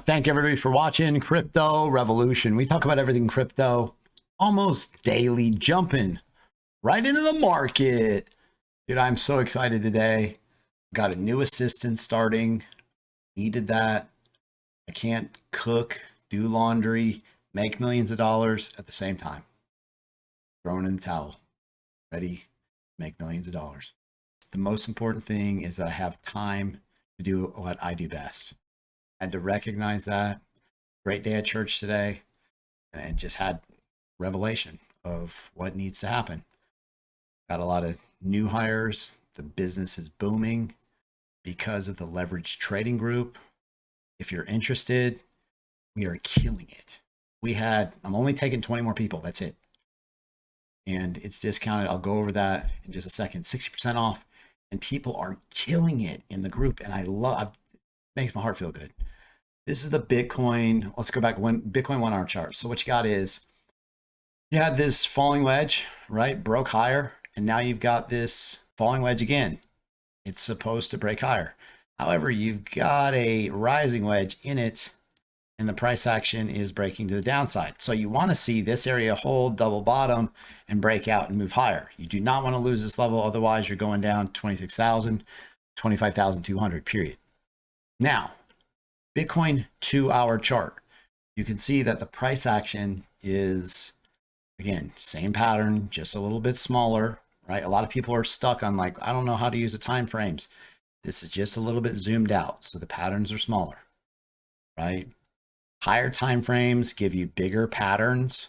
Thank everybody for watching Crypto Revolution. We talk about everything crypto almost daily, jumping right into the market. Dude, I'm so excited today. Got a new assistant starting. Needed that. I can't cook, do laundry, make millions of dollars at the same time. Throwing in the towel. Ready to make millions of dollars. The most important thing is that I have time to do what I do best. I had to recognize that. Great day at church today, and just had revelation of what needs to happen. Got a lot of new hires. The business is booming because of the leverage trading group. If you're interested, we are killing it. I'm only taking 20 more people. That's it. And it's discounted. I'll go over that in just a second. 60% off. And people are killing it in the group. And it makes my heart feel good. This is the Bitcoin. Let's go back when Bitcoin 1 hour chart. So what you got is you had this falling wedge, right? Broke higher. And now you've got this falling wedge again. It's supposed to break higher. However, you've got a rising wedge in it, and the price action is breaking to the downside. So you want to see this area hold, double bottom, and break out and move higher. You do not want to lose this level. Otherwise, you're going down 26,000, 25,200, period. Now, Bitcoin 2 hour chart. You can see that the price action is, again, same pattern, just a little bit smaller, right? A lot of people are stuck on like, I don't know how to use the time frames. This is just a little bit zoomed out. So the patterns are smaller, right? Higher time frames give you bigger patterns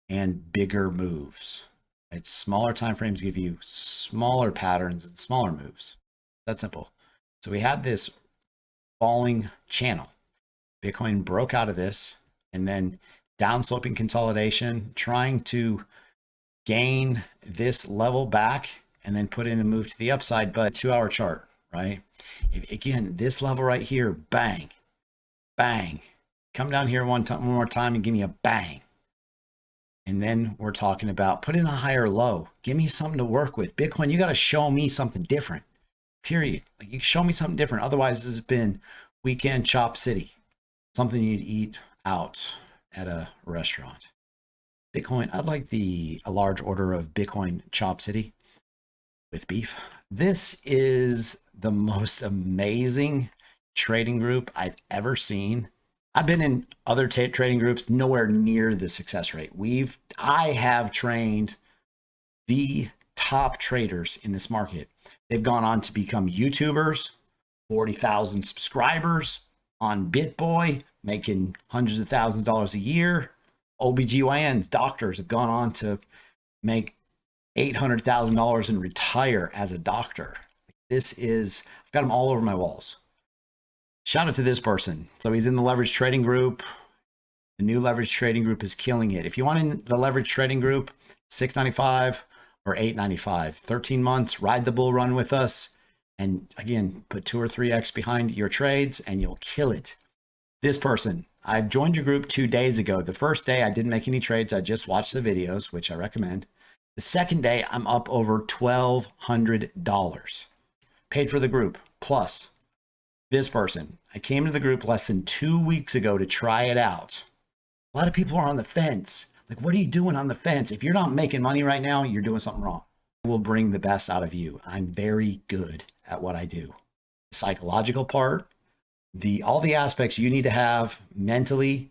and bigger moves. Right? Smaller time frames give you smaller patterns and smaller moves. That's simple. So we had this falling channel. Bitcoin broke out of this and then downsloping consolidation, trying to gain this level back and then put in a move to the upside, but 2 hour chart, right? Again, this level right here, bang, bang. Come down here one more time and give me a bang. And then we're talking about put in a higher low. Give me something to work with. Bitcoin, you got to show me something different, period. Like you show me something different. Otherwise, this has been weekend chop city, something you'd eat out at a restaurant. Bitcoin, I'd like a large order of Bitcoin chop city with beef. This is the most amazing trading group I've ever seen. I've been in other trading groups, nowhere near the success rate. I have trained the top traders in this market. They've gone on to become YouTubers, 40,000 subscribers on BitBoy, making hundreds of thousands of dollars a year. OBGYNs, doctors have gone on to make $800,000 and retire as a doctor. I've got them all over my walls. Shout out to this person. So he's in the leverage trading group. The new leverage trading group is killing it. If you want in the leverage trading group, $695 or $895, 13 months, ride the bull run with us. And again, put 2 or 3x behind your trades and you'll kill it. This person, I've joined your group 2 days ago. The first day I didn't make any trades. I just watched the videos, which I recommend. The second day I'm up over $1,200. Paid for the group. Plus, this person, I came to the group less than 2 weeks ago to try it out. A lot of people are on the fence. Like, what are you doing on the fence? If you're not making money right now, you're doing something wrong. I will bring the best out of you. I'm very good at what I do. The psychological part, all the aspects you need to have mentally,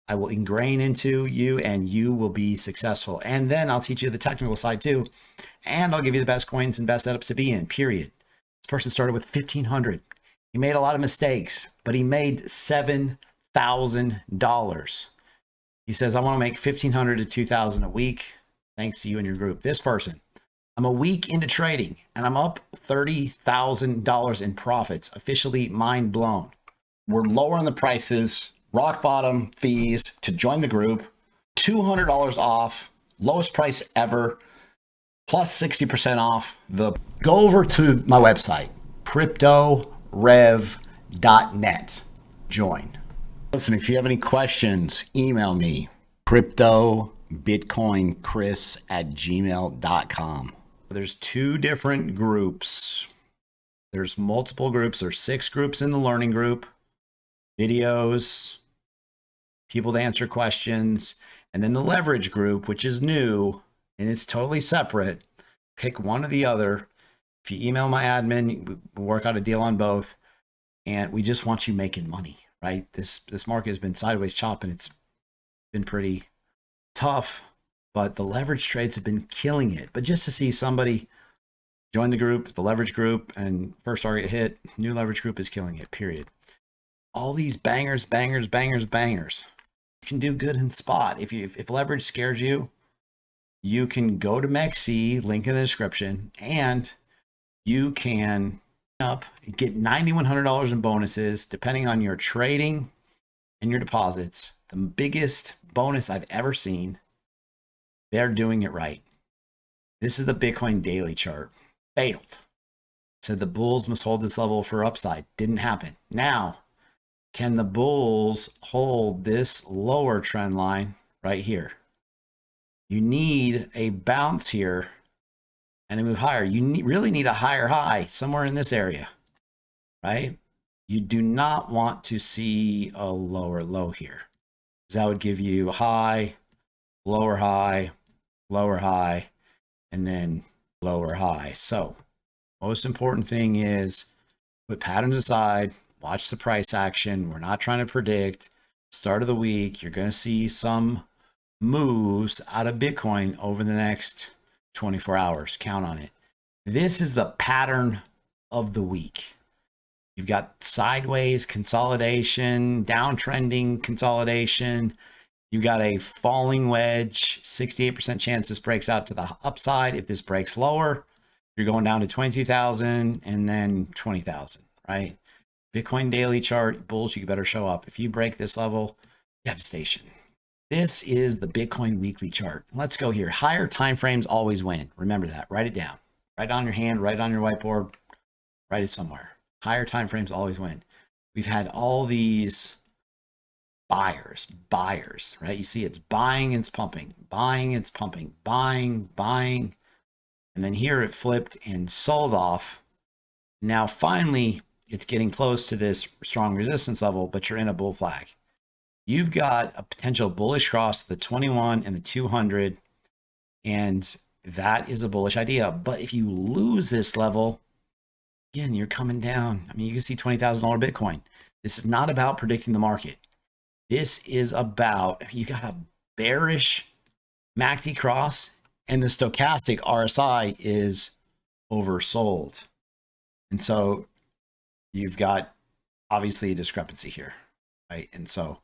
I will ingrain into you and you will be successful. And then I'll teach you the technical side too. And I'll give you the best coins and best setups to be in, period. This person started with $1,500. He made a lot of mistakes, but he made $7,000. He says, I want to make $1,500 to $2,000 a week. Thanks to you and your group. This person, I'm a week into trading and I'm up $30,000 in profits. Officially mind blown. We're lowering the prices, rock bottom fees to join the group, $200 off, lowest price ever, plus 60% off. Go over to my website, cryptorev.net. Join. Listen, if you have any questions, email me, cryptobitcoinchris@gmail.com. There's 2 different groups. There's multiple groups. There's 6 groups in the learning group. videos, people to answer questions, and then the leverage group, which is new and it's totally separate. Pick one or the other. If you email my admin, we'll work out a deal on both. And we just want you making money, right? This market has been sideways chopping. It's been pretty tough, but the leverage trades have been killing it. But just to see somebody join the group, the leverage group, and first target hit, new leverage group is killing it, period. All these bangers, bangers, bangers, bangers. You can do good in spot. If leverage scares you, you can go to MEXC, link in the description, and you can get $9,100 in bonuses depending on your trading and your deposits. The biggest bonus I've ever seen. They're doing it right. This is the Bitcoin daily chart. Failed. Said the bulls must hold this level for upside. Didn't happen. Now, can the bulls hold this lower trend line right here? You need a bounce here and a move higher. You really need a higher high somewhere in this area, right? You do not want to see a lower low here. That would give you a high, lower high, and then lower high. So most important thing is put patterns aside, watch the price action. We're not trying to predict. Start of the week, you're going to see some moves out of Bitcoin over the next 24 hours. Count on it. This is the pattern of the week. You've got sideways consolidation, downtrending consolidation. You got a falling wedge, 68% chance this breaks out to the upside. If this breaks lower, you're going down to 22,000 and then 20,000, right? Bitcoin daily chart, bulls, you better show up. If you break this level, devastation. This is the Bitcoin weekly chart. Let's go here. Higher time frames always win. Remember that. Write it down. Write it on your hand, write it on your whiteboard, write it somewhere. Higher time frames always win. We've had all these buyers, right? You see it's buying, it's pumping, buying, it's pumping, buying. And then here it flipped and sold off. Now finally, it's getting close to this strong resistance level, but you're in a bull flag. You've got a potential bullish cross, the 21 and the 200, and that is a bullish idea. But if you lose this level, again, you're coming down. I mean, you can see $20,000 Bitcoin. This is not about predicting the market. This is about, you got a bearish MACD cross, and the stochastic RSI is oversold. And so you've got obviously a discrepancy here, right? And so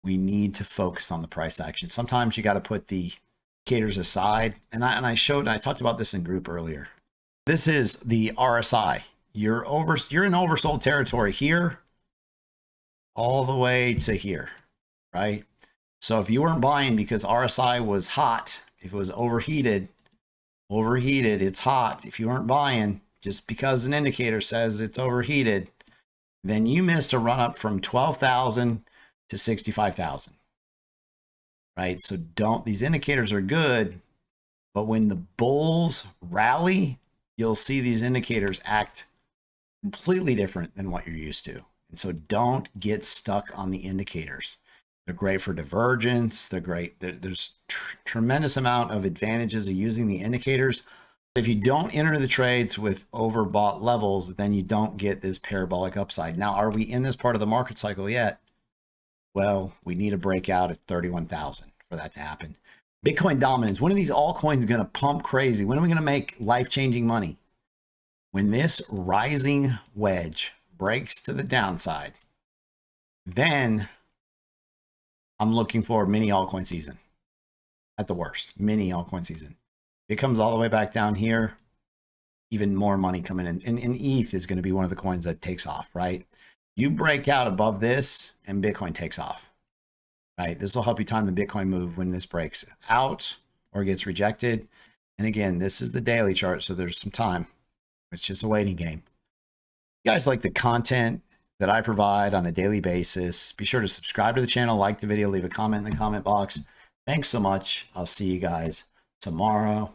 we need to focus on the price action. Sometimes you got to put the indicators aside. And I talked about this in group earlier. This is the RSI. You're in oversold territory here all the way to here, right? So if you weren't buying because RSI was hot, if it was overheated, it's hot. If you weren't buying just because an indicator says it's overheated, then you missed a run up from 12,000 to 65,000, right? So these indicators are good, but when the bulls rally, you'll see these indicators act completely different than what you're used to. And so don't get stuck on the indicators. They're great for divergence. They're great. There's tremendous amount of advantages of using the indicators. If you don't enter the trades with overbought levels, then you don't get this parabolic upside. Now, are we in this part of the market cycle yet? Well, we need a breakout at 31,000 for that to happen. Bitcoin dominance. When are these altcoins going to pump crazy? When are we going to make life-changing money? When this rising wedge breaks to the downside, then I'm looking for mini altcoin season. At the worst, mini altcoin season. It comes all the way back down here, even more money coming in. And ETH is going to be one of the coins that takes off, right? You break out above this and Bitcoin takes off, right? This will help you time the Bitcoin move when this breaks out or gets rejected. And again, this is the daily chart, so there's some time. It's just a waiting game. If you guys like the content that I provide on a daily basis, be sure to subscribe to the channel, like the video, leave a comment in the comment box. Thanks so much. I'll see you guys tomorrow.